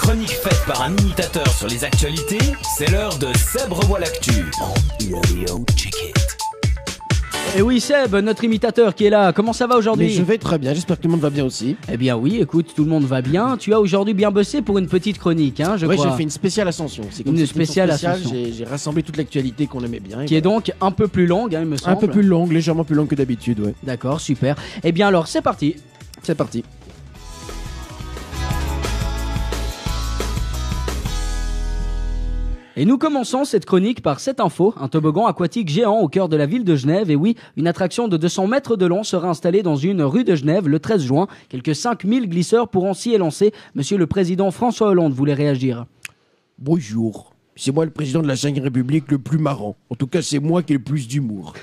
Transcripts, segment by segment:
chronique faite par un imitateur sur les actualités, c'est l'heure de Seb revoit l'actu. Check it. Et oui Seb, notre imitateur qui est là, comment ça va aujourd'hui? Mais je vais très bien, j'espère que tout le monde va bien aussi. Eh bien oui, écoute, tout le monde va bien. Tu as aujourd'hui bien bossé pour une petite chronique, hein, je crois. Oui, j'ai fait une spéciale ascension. C'est comme Une c'était spéciale ascension. J'ai rassemblé toute l'actualité qu'on aimait bien. Qui est donc un peu plus longue, hein, il me semble. un peu plus longue, légèrement plus longue que d'habitude, ouais. D'accord, super. Eh bien alors, c'est parti. C'est parti. Et nous commençons cette chronique par cette info. Un toboggan aquatique géant au cœur de la ville de Genève. Et oui, une attraction de 200 mètres de long sera installée dans une rue de Genève le 13 juin. Quelques 5000 glisseurs pourront s'y élancer. Monsieur le Président François Hollande voulait réagir. Bonjour, c'est moi le président de la 5e République le plus marrant. En tout cas, c'est moi qui ai le plus d'humour.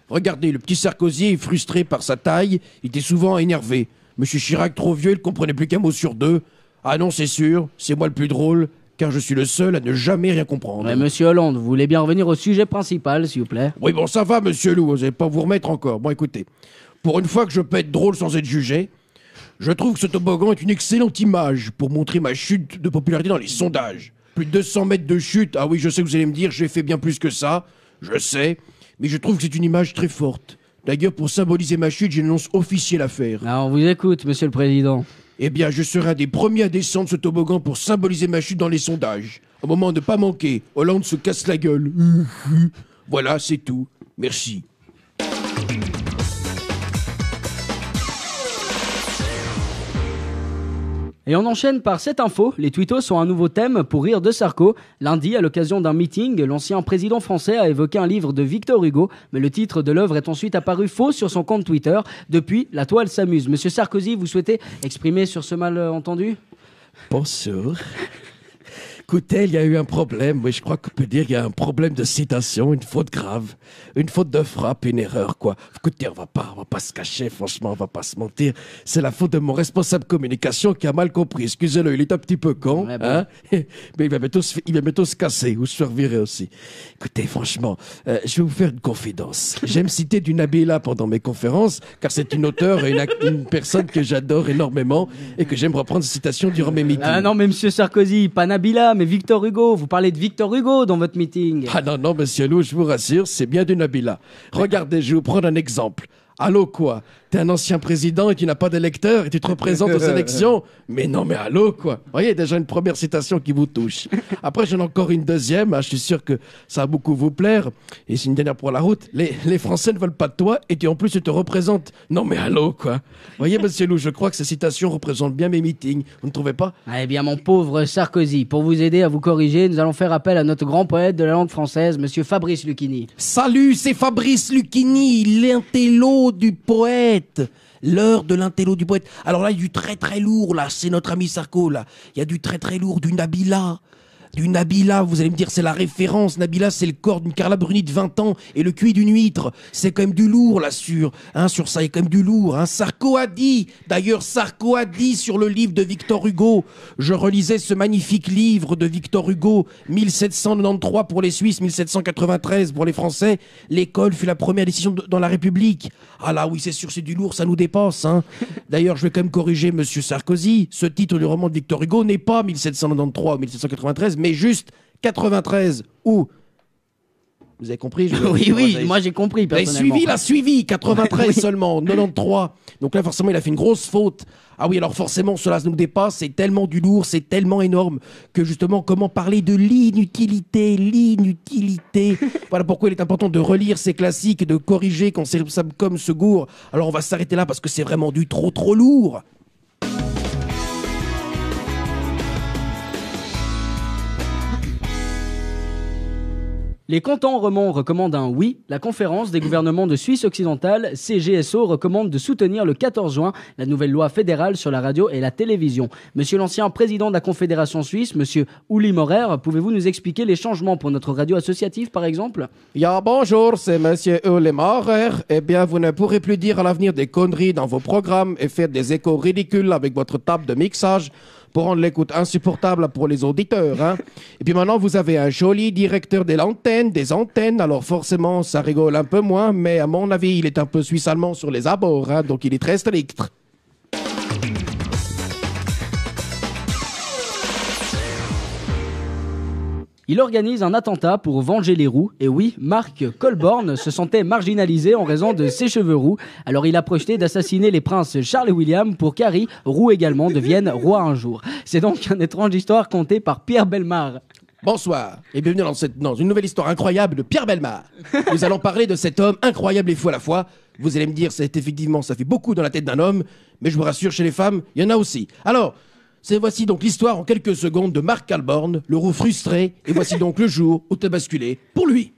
Regardez, le petit Sarkozy est frustré par sa taille. Il était souvent énervé. Monsieur Chirac, trop vieux, il ne comprenait plus qu'un mot sur deux. Ah non, c'est sûr, c'est moi le plus drôle. Car je suis le seul à ne jamais rien comprendre. Ouais, monsieur Hollande, vous voulez bien revenir au sujet principal, s'il vous plaît? Oui, bon, ça va, monsieur Lou, vous n'allez pas vous remettre encore. Bon, écoutez, pour une fois que je peux être drôle sans être jugé, je trouve que ce toboggan est une excellente image pour montrer ma chute de popularité dans les sondages. Plus de 200 mètres de chute, ah oui, je sais que vous allez me dire, j'ai fait bien plus que ça, je sais, mais je trouve que c'est une image très forte. D'ailleurs, pour symboliser ma chute, j'ai une annonce officielle à faire. Ah, on vous écoute, monsieur le Président. Eh bien, je serai un des premiers à descendre ce toboggan pour symboliser ma chute dans les sondages. Au moment de ne pas manquer, Hollande se casse la gueule. Voilà, c'est tout. Merci. Et on enchaîne par cette info. Les tweetos ont un nouveau thème pour rire de Sarko. Lundi, à l'occasion d'un meeting, l'ancien président français a évoqué un livre de Victor Hugo, mais le titre de l'œuvre est ensuite apparu faux sur son compte Twitter. Depuis, la toile s'amuse. Monsieur Sarkozy, vous souhaitez exprimer sur ce malentendu? Bonjour. Écoutez, il y a eu un problème. Oui, je crois qu'on peut dire qu'il y a un problème de citation, une faute grave, une faute de frappe, une erreur, quoi. Écoutez, on va pas se cacher, franchement, on va pas se mentir. C'est la faute de mon responsable communication qui a mal compris. Excusez-le, il est un petit peu con, ouais, bon. hein. Mais il va bientôt se casser ou se faire virer aussi. Écoutez, franchement, je vais vous faire une confidence. J'aime citer du Nabila pendant mes conférences, car c'est une auteure et une personne que j'adore énormément et que j'aime reprendre ses citations durant mes meetings. Ah non, mais monsieur Sarkozy, pas Nabila, mais Victor Hugo. Vous parlez de Victor Hugo dans votre meeting. Ah non, monsieur Lou, je vous rassure, c'est bien du Nabila. Regardez, je vais vous prendre un exemple. Allô quoi? T'es un ancien président et tu n'as pas d'électeurs et tu te représentes aux élections? Mais non, mais allô quoi? Vous voyez, déjà une première citation qui vous touche. Après, j'en ai encore une deuxième, hein, je suis sûr que ça va beaucoup vous plaire. Et c'est une dernière pour la route. Les Français ne veulent pas de toi et en plus tu te représentes. Non mais allô quoi? Vous voyez, monsieur Lou, je crois que ces citations représentent bien mes meetings. Vous ne trouvez pas? Eh bien, mon pauvre Sarkozy, pour vous aider à vous corriger, nous allons faire appel à notre grand poète de la langue française, monsieur Fabrice Lucchini. Salut, c'est Fabrice Lucchini, l'intello du poète. L'heure de l'intello du poète. Alors là, il y a du très très lourd, là. C'est notre ami Sarko, là. Il y a du très très lourd, du Nabila. Du Nabila, vous allez me dire, c'est la référence. Nabila, c'est le corps d'une Carla Bruni de 20 ans et le cuit d'une huître. C'est quand même du lourd, là, sur ça, il y a quand même du lourd. Hein. Sarko a dit sur le livre de Victor Hugo. Je relisais ce magnifique livre de Victor Hugo, 1793 pour les Suisses, 1793 pour les Français. L'école fut la première décision dans la République. Ah là, oui, c'est sûr, c'est du lourd, ça nous dépasse. Hein. D'ailleurs, je vais quand même corriger monsieur Sarkozy. Ce titre du roman de Victor Hugo n'est pas 1793 ou 1793, mais juste 93 ou... Vous avez compris? Oui, moi j'ai compris personnellement. Il a suivi, 93 oui. Seulement, 93. Donc là, forcément, il a fait une grosse faute. Ah oui, alors forcément, cela nous dépasse, c'est tellement du lourd, c'est tellement énorme que justement, comment parler de l'inutilité. Voilà pourquoi il est important de relire ces classiques et de corriger quand c'est comme ce gourd. Alors on va s'arrêter là parce que c'est vraiment du trop lourd. Les cantons romands recommandent un oui. La conférence des gouvernements de Suisse occidentale, CGSO, recommande de soutenir le 14 juin la nouvelle loi fédérale sur la radio et la télévision. Monsieur l'ancien président de la Confédération suisse, monsieur Uli Maurer, pouvez-vous nous expliquer les changements pour notre radio associative, par exemple? Ja, bonjour, c'est monsieur Uli Maurer. Eh bien, vous ne pourrez plus dire à l'avenir des conneries dans vos programmes et faire des échos ridicules avec votre table de mixage pour rendre l'écoute insupportable pour les auditeurs. Hein. Et puis maintenant, vous avez un joli directeur des antennes, alors forcément, ça rigole un peu moins, mais à mon avis, il est un peu suisse-allemand sur les abords, hein, donc il est très strict. Il organise un attentat pour venger les roux. Et oui, Mark Colborne se sentait marginalisé en raison de ses cheveux roux. Alors il a projeté d'assassiner les princes Charles et William pour qu'Harry, roux également, devienne roi un jour. C'est donc une étrange histoire contée par Pierre Bellemare. Bonsoir et bienvenue dans une nouvelle histoire incroyable de Pierre Bellemare. Nous allons parler de cet homme incroyable et fou à la fois. Vous allez me dire, ça fait beaucoup dans la tête d'un homme, mais je vous rassure, chez les femmes, il y en a aussi. Alors, voici donc l'histoire en quelques secondes de Mark Colborne, le roux frustré, et voici donc le jour où t'as basculé pour lui.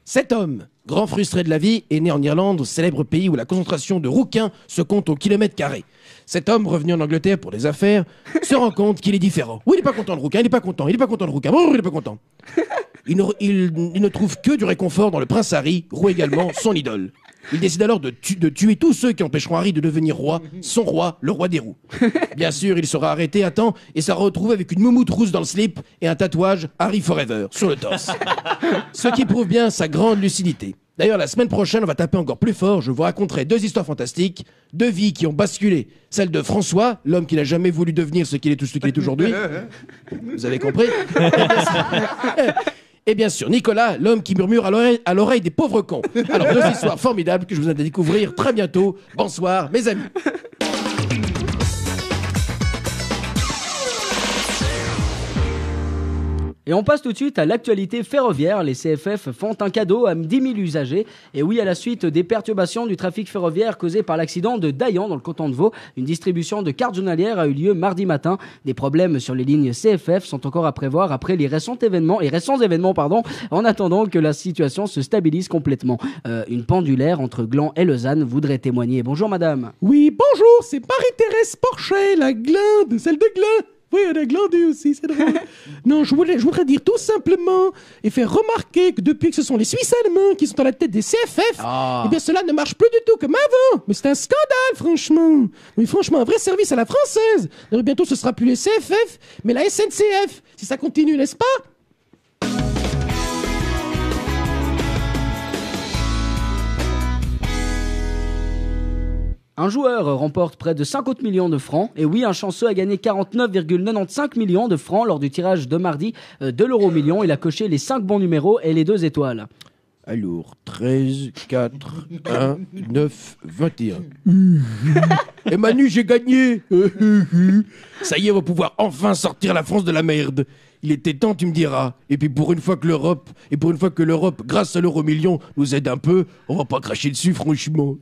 Cet homme, grand frustré de la vie, est né en Irlande, célèbre pays où la concentration de rouquins se compte au kilomètre carré. Cet homme, revenu en Angleterre pour des affaires, se rend compte qu'il est différent. Oui, il n'est pas content de rouquin, il n'est pas content de rouquin, il n'est pas content. Il ne trouve que du réconfort dans le prince Harry, roux également, son idole. Il décide alors de tuer tous ceux qui empêcheront Harry de devenir roi, son roi, le roi des roux. Bien sûr, il sera arrêté à temps et sera retrouvé avec une moumoute rousse dans le slip et un tatouage Harry Forever sur le torse. Ce qui prouve bien sa grande lucidité. D'ailleurs, la semaine prochaine, on va taper encore plus fort. Je vous raconterai 2 histoires fantastiques, 2 vies qui ont basculé. Celle de François, l'homme qui n'a jamais voulu devenir ce qu'il est aujourd'hui. Vous avez compris? Et bien sûr, Nicolas, l'homme qui murmure à l'oreille des pauvres cons. Alors, 2 histoires formidables que je vous invite à découvrir très bientôt. Bonsoir, mes amis. Et on passe tout de suite à l'actualité ferroviaire. Les CFF font un cadeau à 10 000 usagers. Et oui, à la suite des perturbations du trafic ferroviaire causées par l'accident de Dayan dans le canton de Vaud, une distribution de cartes journalières a eu lieu mardi matin. Des problèmes sur les lignes CFF sont encore à prévoir après les récents événements, en attendant que la situation se stabilise complètement. Une pendulaire entre Gland et Lausanne voudrait témoigner. Bonjour madame. Oui, bonjour, c'est Marie-Thérèse Porchet, la glinde, celle de Gland. Oui, on a glandé aussi, c'est drôle. Non, je voudrais dire tout simplement et faire remarquer que depuis que ce sont les Suisses allemands qui sont à la tête des CFF, eh bien cela ne marche plus du tout comme avant. Mais c'est un scandale, franchement. Mais franchement, un vrai service à la française. Alors, bientôt, ce sera plus les CFF, mais la SNCF. Si ça continue, n'est-ce pas? Un joueur remporte près de 50 millions de francs. Et oui, un chanceux a gagné 49,95 millions de francs lors du tirage de mardi de l'euro-million. Il a coché les 5 bons numéros et les 2 étoiles. Alors, 13, 4, 1, 9, 21. Et Manu, j'ai gagné. Ça y est, on va pouvoir enfin sortir la France de la merde. Il était temps, tu me diras. Et puis pour une fois que l'Europe, grâce à l'euro-million, nous aide un peu, on va pas cracher dessus, franchement.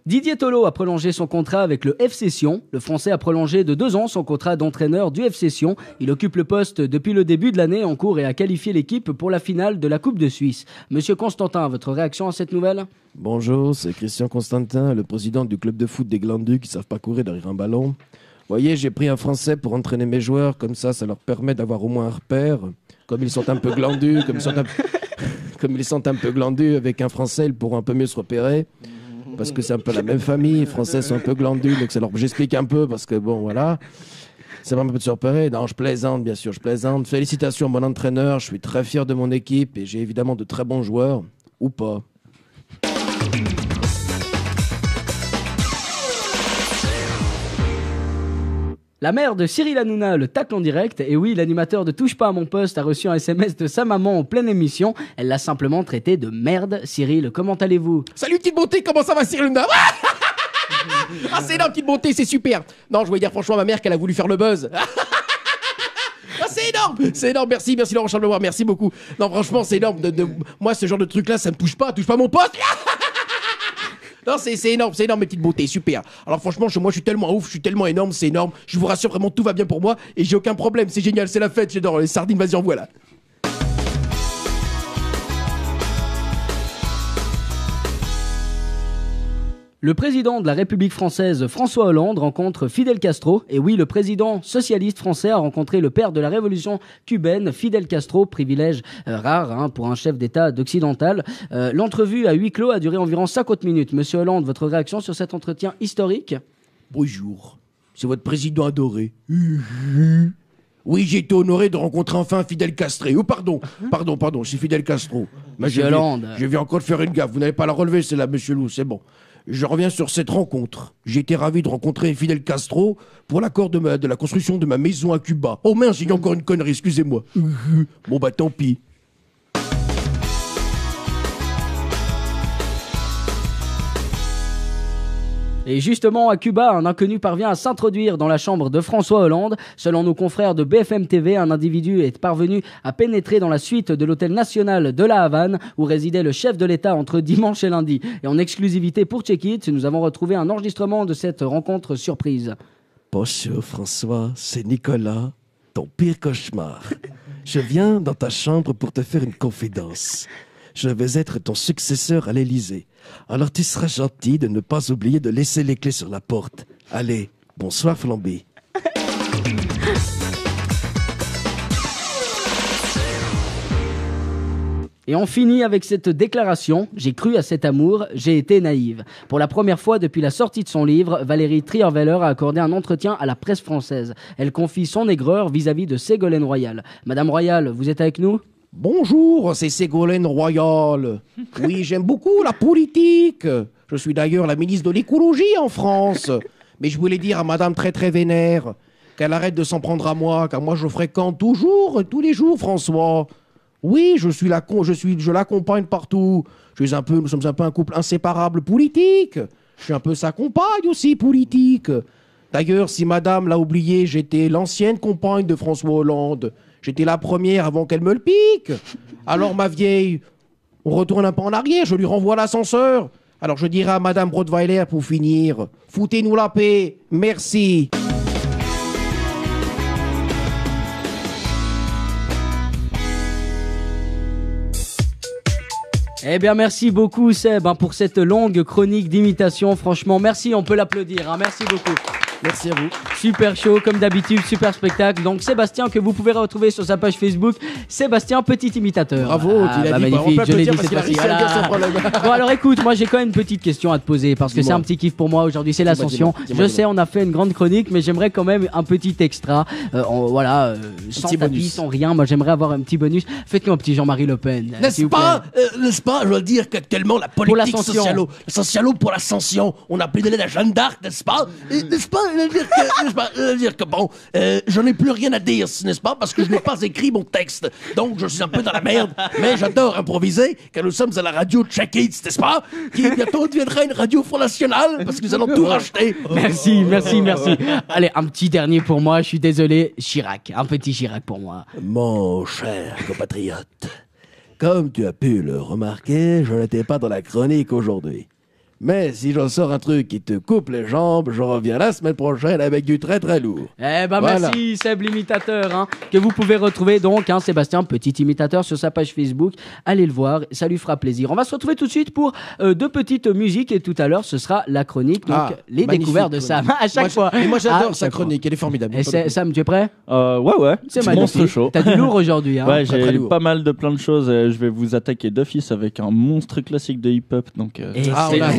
Didier Tolo a prolongé son contrat avec le FC Sion. Le Français a prolongé de 2 ans son contrat d'entraîneur du FC Sion. Il occupe le poste depuis le début de l'année en cours et a qualifié l'équipe pour la finale de la Coupe de Suisse. Monsieur Constantin, votre réaction à cette nouvelle ? Bonjour, c'est Christian Constantin, le président du club de foot des Glandus qui savent pas courir derrière un ballon. Vous voyez, j'ai pris un Français pour entraîner mes joueurs, comme ça leur permet d'avoir au moins un repère. Comme ils sont un peu glandus, comme ils sont un peu glandus, avec un Français, ils pourront un peu mieux se repérer. Parce que c'est un peu la même famille, les Français sont un peu glandus, donc j'explique un peu, parce que bon, voilà. C'est vraiment un peu de se repérer. Non, je plaisante, bien sûr, je plaisante. Félicitations, mon entraîneur, je suis très fier de mon équipe, et j'ai évidemment de très bons joueurs, ou pas. La mère de Cyril Hanouna le tacle en direct. Et oui, l'animateur de Touche pas à mon poste a reçu un SMS de sa maman en pleine émission. Elle l'a simplement traité de merde. Cyril, comment allez-vous ? Salut petite bonté, comment ça va Cyril Hanouna? Ah, c'est énorme, petite bonté, c'est super. Non, je voulais dire franchement à ma mère qu'elle a voulu faire le buzz. Ah, c'est énorme, merci Laurent Charles, merci beaucoup. Non, franchement, c'est énorme. Moi, ce genre de truc-là, ça me touche pas mon poste. Non, c'est énorme, mes petites beautés, super. Alors franchement, moi je suis tellement ouf, je suis tellement énorme, c'est énorme. Je vous rassure, vraiment, tout va bien pour moi et j'ai aucun problème, c'est génial, c'est la fête, j'adore les sardines, vas-y, en voilà. Le président de la République française, François Hollande, rencontre Fidel Castro. Et oui, le président socialiste français a rencontré le père de la révolution cubaine, Fidel Castro, privilège rare pour un chef d'État occidental. L'entrevue à huis clos a duré environ 50 minutes. Monsieur Hollande, votre réaction sur cet entretien historique ? Bonjour, c'est votre président adoré. Oui, j'ai été honoré de rencontrer enfin Fidel Castro. Oh, pardon, c'est Fidel Castro. Monsieur Hollande. Je viens encore de faire une gaffe. Vous n'avez pas à la relever, c'est là, monsieur Lou, c'est bon. Je reviens sur cette rencontre. J'ai été ravi de rencontrer Fidel Castro pour l'accord de la construction de ma maison à Cuba. Oh mince, j'ai dit encore une connerie, excusez-moi. Bon bah tant pis. Et justement, à Cuba, un inconnu parvient à s'introduire dans la chambre de François Hollande. Selon nos confrères de BFM TV, un individu est parvenu à pénétrer dans la suite de l'hôtel national de La Havane, où résidait le chef de l'État entre dimanche et lundi. Et en exclusivité pour Check It, nous avons retrouvé un enregistrement de cette rencontre surprise. Bonjour François, c'est Nicolas, ton pire cauchemar. Je viens dans ta chambre pour te faire une confidence. Je vais être ton successeur à l'Élysée. Alors tu seras gentil de ne pas oublier de laisser les clés sur la porte. Allez, bonsoir Flambé. Et on finit avec cette déclaration. J'ai cru à cet amour, j'ai été naïve. Pour la première fois depuis la sortie de son livre, Valérie Trierweiler a accordé un entretien à la presse française. Elle confie son aigreur vis-à-vis de Ségolène Royal. Madame Royal, vous êtes avec nous ? Bonjour, c'est Ségolène Royal. Oui, j'aime beaucoup la politique. Je suis d'ailleurs la ministre de l'écologie en France. Mais je voulais dire à madame très très vénère qu'elle arrête de s'en prendre à moi, car moi je fréquente tous les jours François. Oui, je l'accompagne partout. Nous sommes un peu un couple inséparable politique. Je suis un peu sa compagne aussi politique. D'ailleurs, si madame l'a oublié, j'étais l'ancienne compagne de François Hollande. J'étais la première avant qu'elle me le pique. Alors, ma vieille, on retourne un peu en arrière, je lui renvoie l'ascenseur. Alors, je dirai à madame Rottweiler pour finir, foutez-nous la paix, merci. Eh bien, merci beaucoup Seb pour cette longue chronique d'imitation. Franchement, merci, on peut l'applaudir. Merci beaucoup. Merci à vous. Super show, comme d'habitude, super spectacle. Donc Sébastien, que vous pouvez retrouver sur sa page Facebook, Sébastien Petit Imitateur. Bravo, tu l'as dit. Magnifique, je l'ai dit cette qu'il a fois-ci. réussi à dire son problème. Bon alors écoute, moi j'ai quand même une petite question à te poser parce que c'est un petit kiff pour moi aujourd'hui, c'est l'Ascension. Je sais, on a fait une grande chronique, mais j'aimerais quand même un petit extra. Sans tapis, sans rien. Moi j'aimerais avoir un petit bonus. Faites-nous un petit Jean-Marie Le Pen. N'est-ce pas, je dois dire qu'actuellement la politique socialo pour l'ascension, on a plus de l'aide à Jeanne d'Arc, n'est-ce pas? N'est-ce pas? Dire que bon, j'en ai plus rien à dire, n'est-ce pas? Parce que je n'ai pas écrit mon texte. Donc je suis un peu dans la merde, mais j'adore improviser, car nous sommes à la radio Check It, n'est-ce pas? Qui bientôt deviendra une radio Front National, parce que nous allons tout racheter. Merci. Allez, un petit dernier pour moi, je suis désolé. Chirac, un petit Chirac pour moi. Mon cher compatriote, comme tu as pu le remarquer, je n'étais pas dans la chronique aujourd'hui. Mais si j'en sors un truc qui te coupe les jambes, je reviens la semaine prochaine avec du très très lourd. Eh ben voilà. Merci Seb l'imitateur, que vous pouvez retrouver donc, Sébastien Petit Imitateur sur sa page Facebook. Allez le voir, ça lui fera plaisir. On va se retrouver tout de suite pour deux petites musiques et tout à l'heure ce sera la chronique, donc les découvertes de Sam à chaque fois. Et moi j'adore sa chronique, elle est formidable. Et Sam, tu es prêt? Ouais. C'est monstre chaud. T'as du lourd aujourd'hui. Ouais, j'ai pas mal de plein de choses. Je vais vous attaquer d'office avec un monstre classique de hip-hop. Donc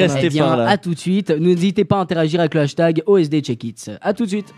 restez par là. À tout de suite. N'hésitez pas à interagir avec le hashtag OSDCheckIt. À tout de suite.